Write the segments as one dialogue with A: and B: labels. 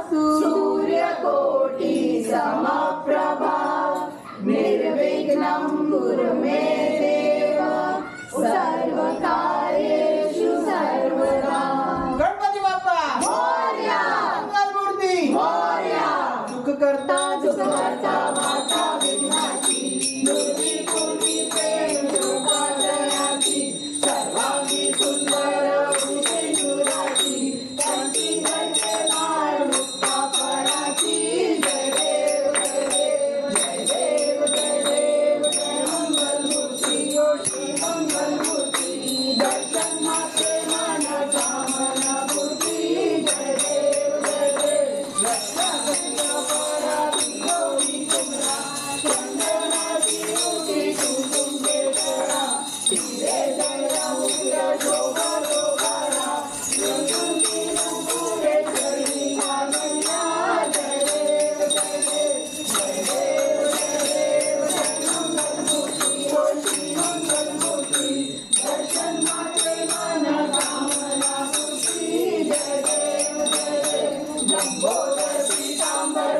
A: सूर्यकोटि समप्रभा निर्विघ्नं कुरु मे देव सर्वकार्येषु सर्वदा।
B: गणपती बाप्पा
A: मोरया,
B: मंगलमूर्ती
A: मोरया,
B: सुखकर्ता
A: माता विघ्नाची दुर्वी पूर्वी प्रेम कृपा दयाची सर्वांगी सुंदर सिंदुराची शांती धन्य माळ मुक्ता फळाची जय देव जय देव जय देव जय देव जय मंगलमूर्ती श्री मंगलमूर्ती दर्शन मात्रे मन कामना पूर्ती जय देव जय देव रक्षा गंगा गौरी कुमरा चंदनाची उठी कुंकुम केसरा तिरे जया उग्र शोभा शोभारा सुंदरी पुरे चरणी कामया जय देव जय देव जय देव जय देव जय मंगलमूर्ती श्री मंगलमूर्ती दर्शन मात्रे मन कामना पूर्ती जय देव जय देव लंबोदर पीतांबर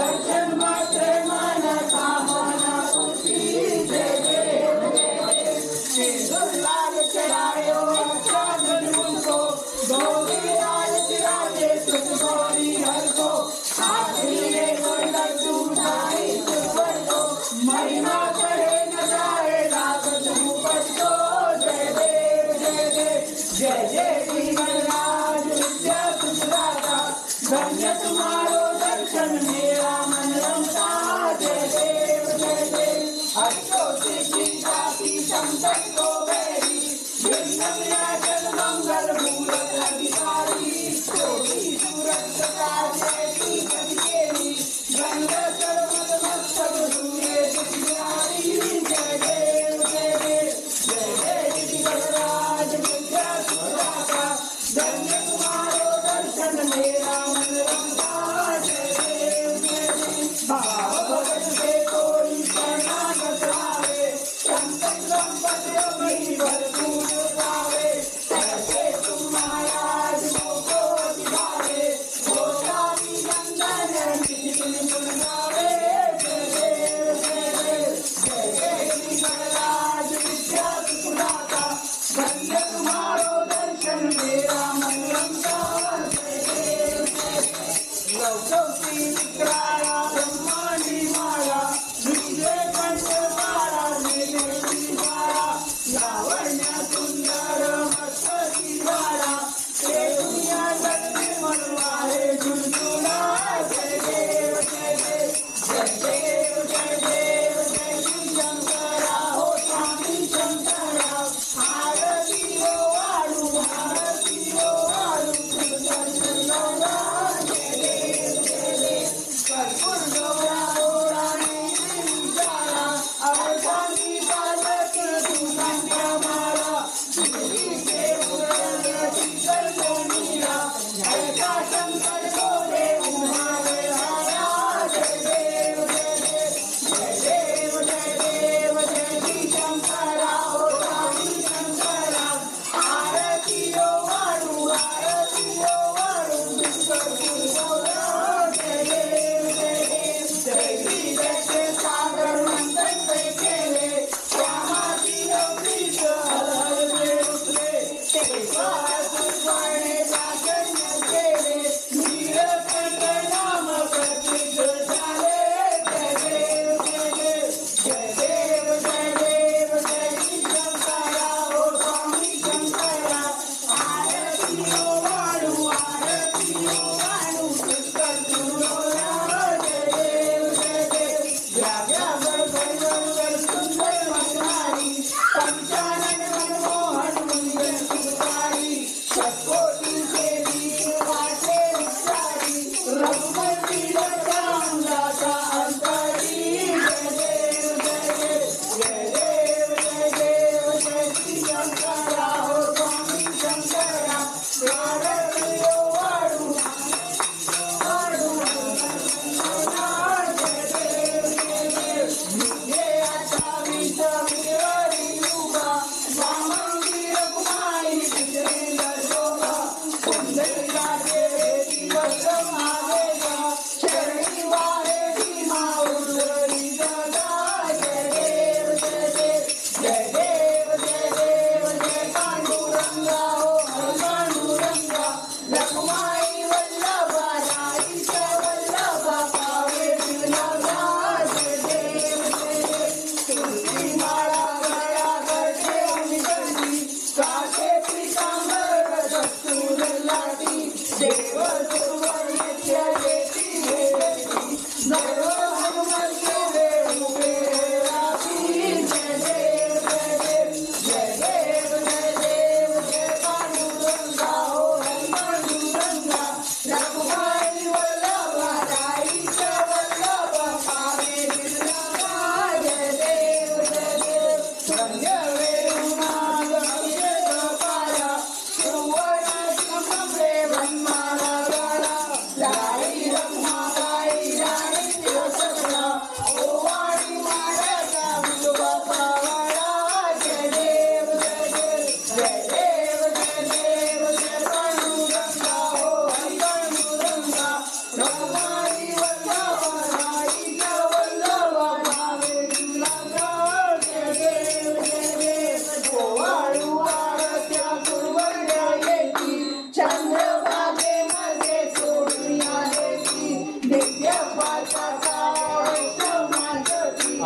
A: दर्शन मात्रे मन कामना पूर्ती जय देव जय देव लाल चढ़ायो चांदन मुझको गोरी लाल चिरागे सुख गौरी हर को आखिरी लड्डू ढाई सुपर को महिमा करे न जाए लागत मुपट को जय देव जय देव जय जय गणराज विद्या गुजराता धन्य तुम्हारो दर्शन मेरा मन रमता जय देव जय देव अष्टो सिद्धि साथी संकट को बेरी विघ्न विनाशन मंगल मूलक अधिकारी योगी सूरत प्रकाश जयती कविकेली गंग सर्वद मस्तक सूर्य दिव्यारी जय देव जय देव जय देव गणराज विद्या सुदाता धन्य तुम्हारो दर्शन मेरा मन रमता जय देव जय देव भाव भगत से कोई शरणागत आवे संकट संपत्ति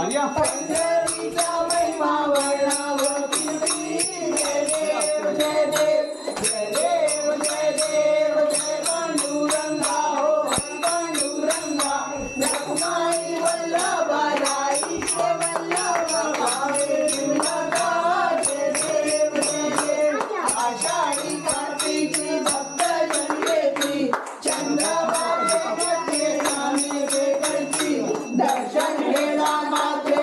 C: मारिया
A: पंढरीचा महिमा वर्णावं कीर्ती जय देव जय देव जय देव जय देव जय पांडुरंगा हो पांडुरंगा रखमाई वल्लभाई जय वल्लभ भावे विमला जय देव जय देव आषाढी कार्तिकी भक्त जनतेची चंद्रभागे स्वामी करती दर्शन हेला माते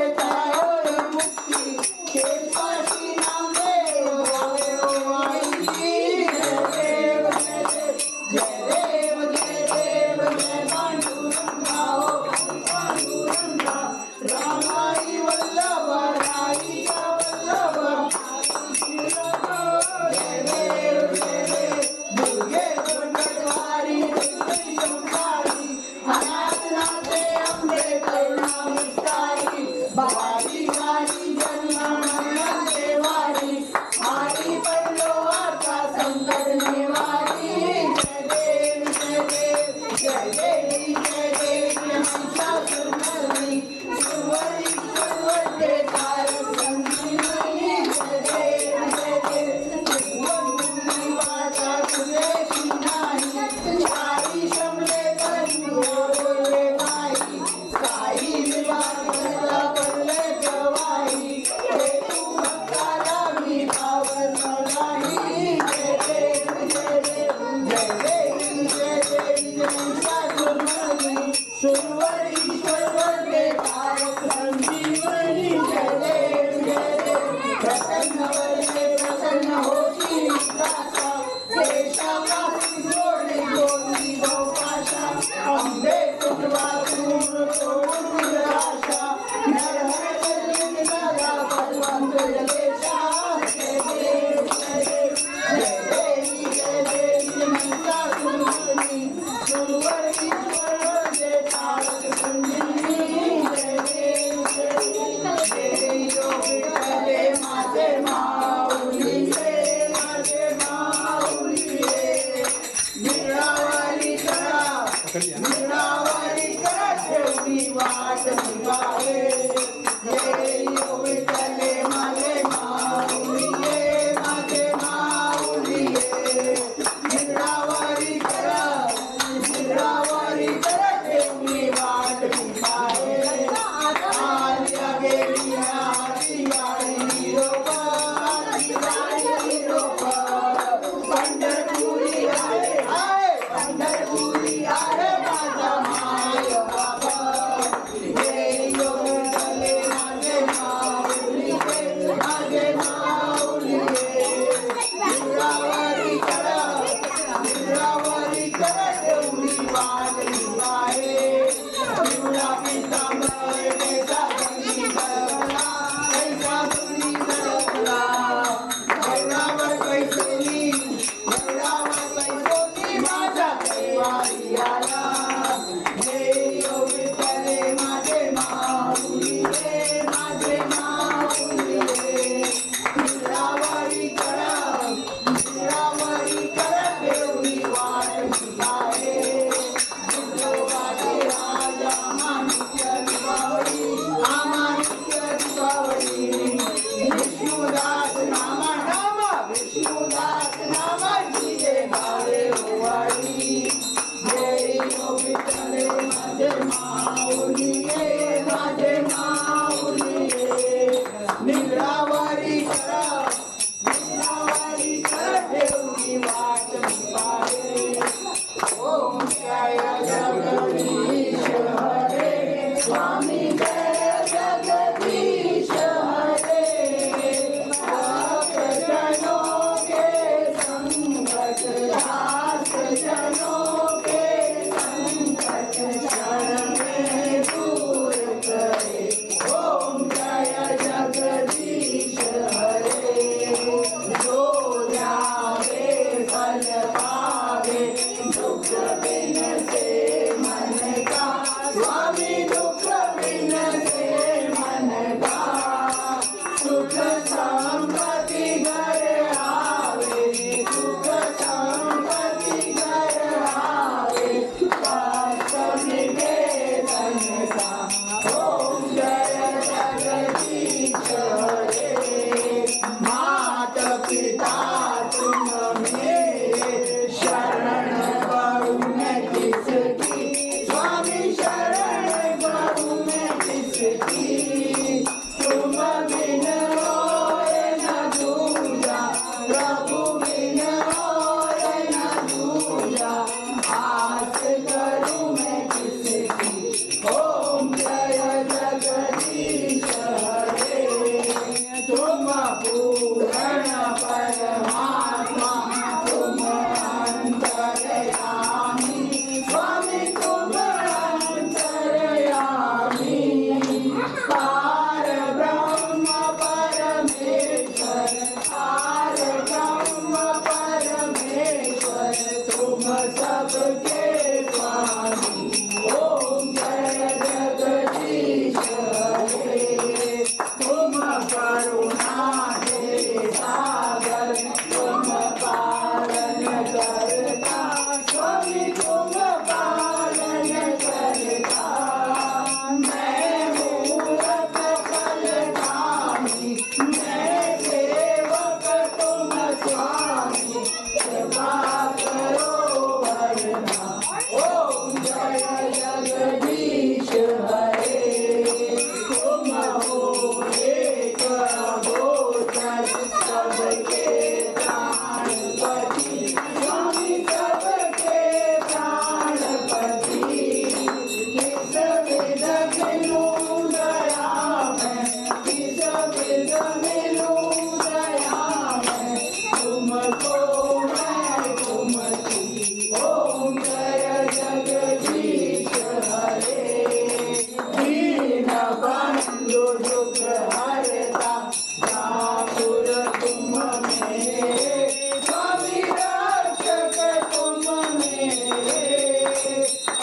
A: दुख हरता ठाकुर तुम मेरे स्वामी रक्षक तुम मेरे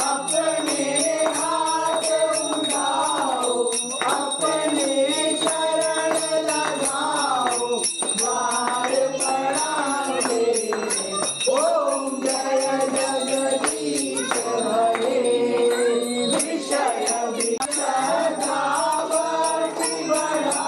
A: अपने हाथ उठाओ अपने शरण लगाओ द्वार प्रणाम दे ओम जय जगदीश हरे विषय विषय बढ़ा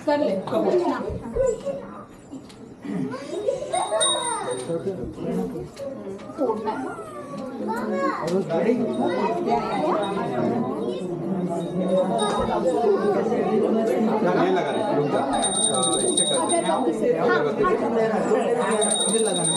C: कर ले
D: ये लगा रहे रुक जा इससे कर
B: इधर लगाना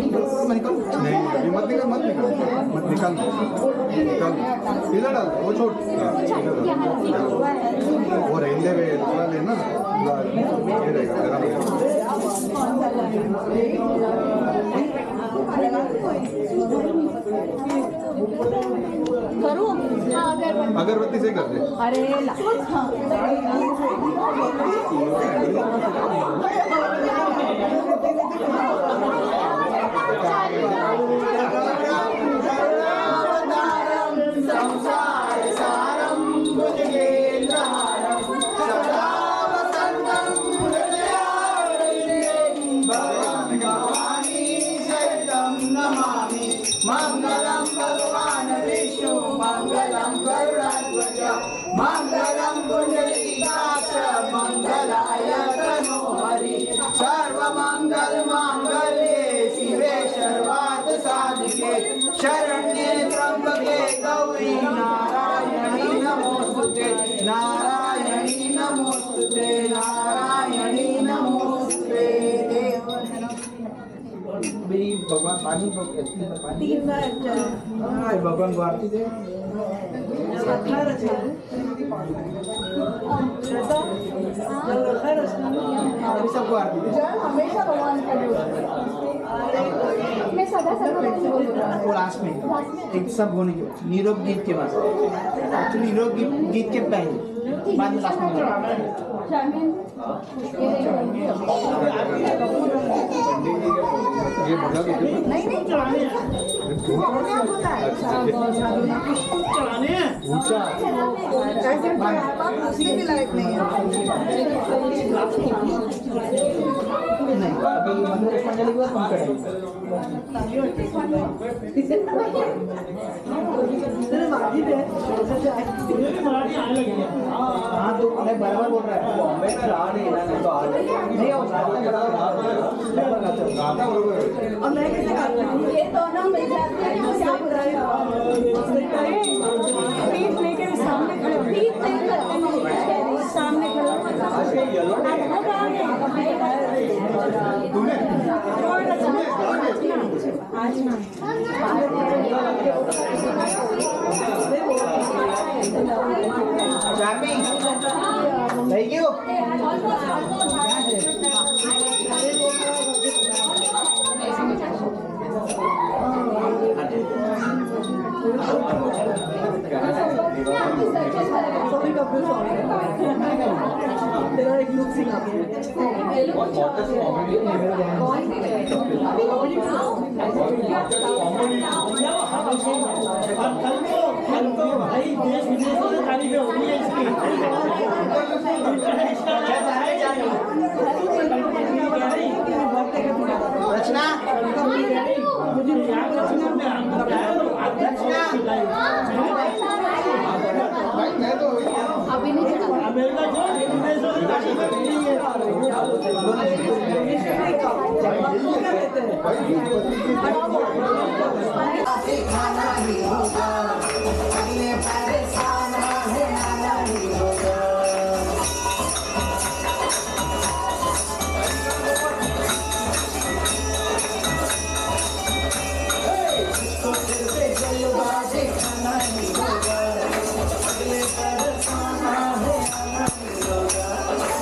D: नहीं अभी मत निकाल मत निकाल मत निकाल निकाल इधर डाल वो छोड़ वो रहने में थोड़ा लेना ये रहेगा गरम
C: करूँ हाँ
D: अगरबत्ती से कर दे
C: अरे ला
A: मंगलम भगवान विष्णु मंगलम गरुड़ध्वज मंगलम पुंडरीकाक्ष मंगलाय तनोहरि सर्वमंगल मांगल्ये शिवे सर्वार्थ साधिके शरण्ये त्र्यंबके गौरी नारायणी नमोस्तुते नारायणी नमोस्तुते नारायणी नमोस्तुते
B: मेरी भगवान पानी तीन बार भगवान को आरती दे सबको आरती दे
C: हमेशा भगवान का मैं सदा
B: वो लास्ट में एक सब होने के बाद नीरव गीत के बाद एक्चुअली नीरव गीत के पहले बाद में लास्ट में
D: ये भगा दो
C: नहीं
D: ऊंचा
A: भी लायक नहीं है
B: नहीं अभी मंदिर के बाद हाँ तो मैं बराबर बोल रहा है नहीं
A: और मैं कैसे करती हूँ
C: ये दोनों मिल जाते हैं तो क्या बुरा है पीठ लेकर सामने खड़े पीठ लेकर सामने खड़े आज ना
B: चार्मी थैंक यू
A: तेरा एक लुक सिंगा
E: भाई देश विदेश में तारीफ होनी है इसकी
A: खाना ही होगा, अगले परेशान है आना ही होगा। इसको फिर से जल्दबाजी खाना ही होगा, अगले परेशान है आना ही होगा।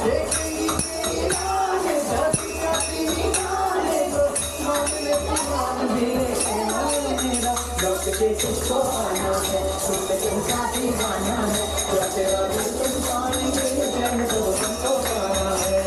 A: देखेंगी तेरी राहें, जाती जाती निगाहें को, मांगने की मांग भी लेके आए मेरा। लौट के किसको आना है, तुमने क्यों साथी जाना है, क्या तेरा दिल तुम पाएंगे, चैन तो तुमको पाना है।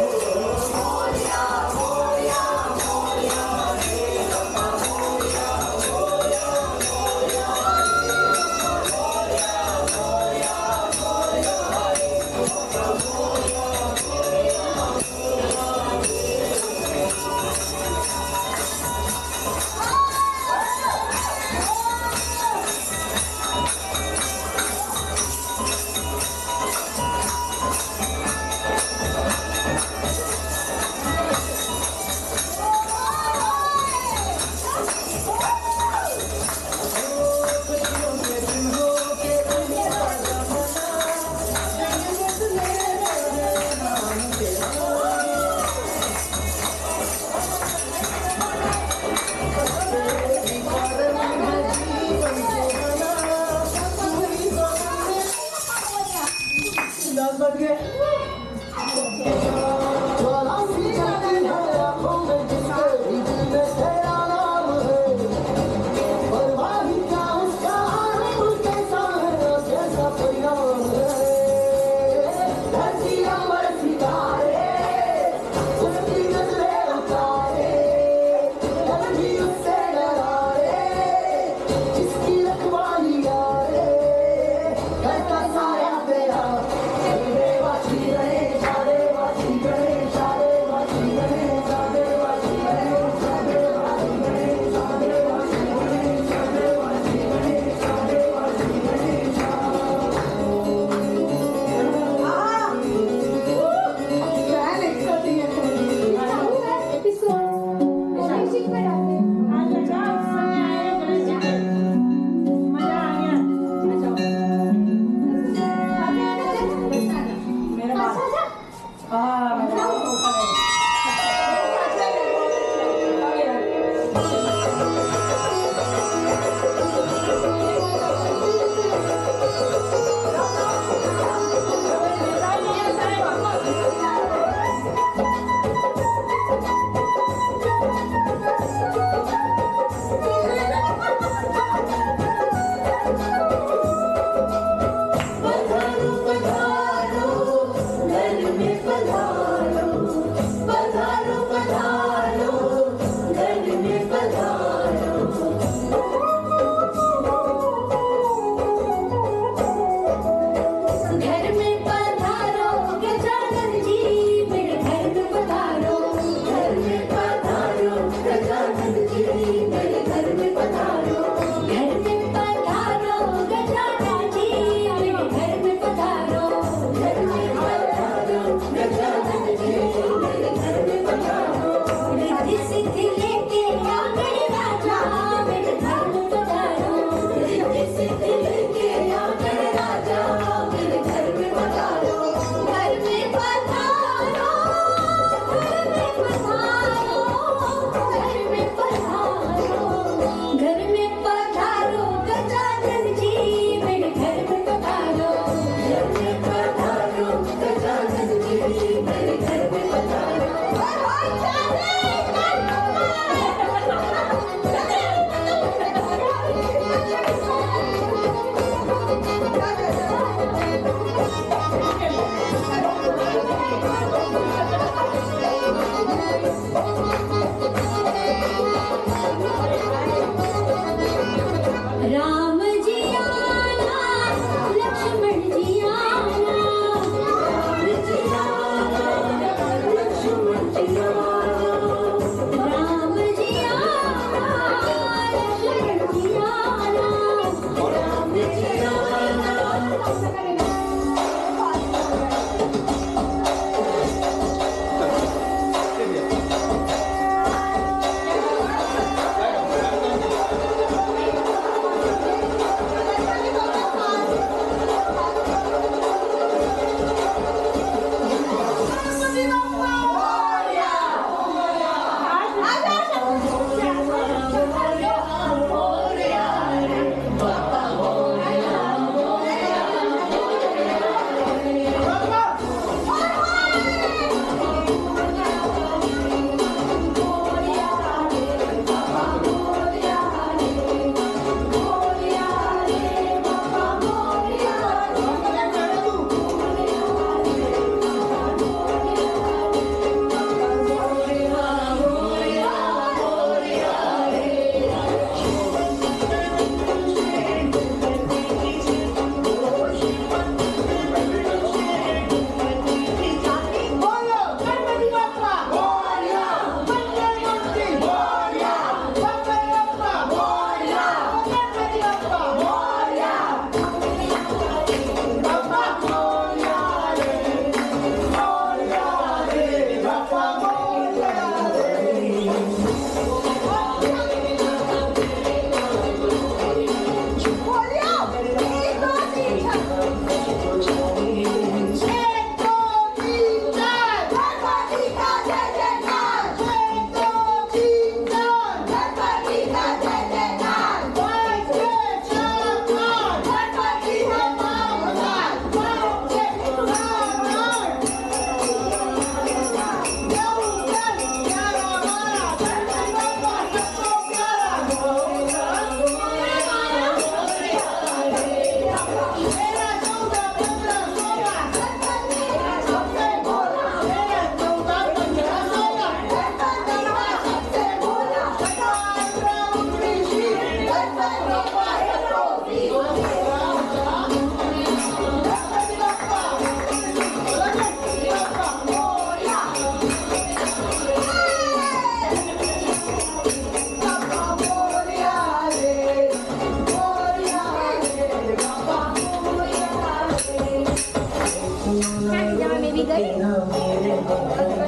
C: क्या जहाँ में भी गई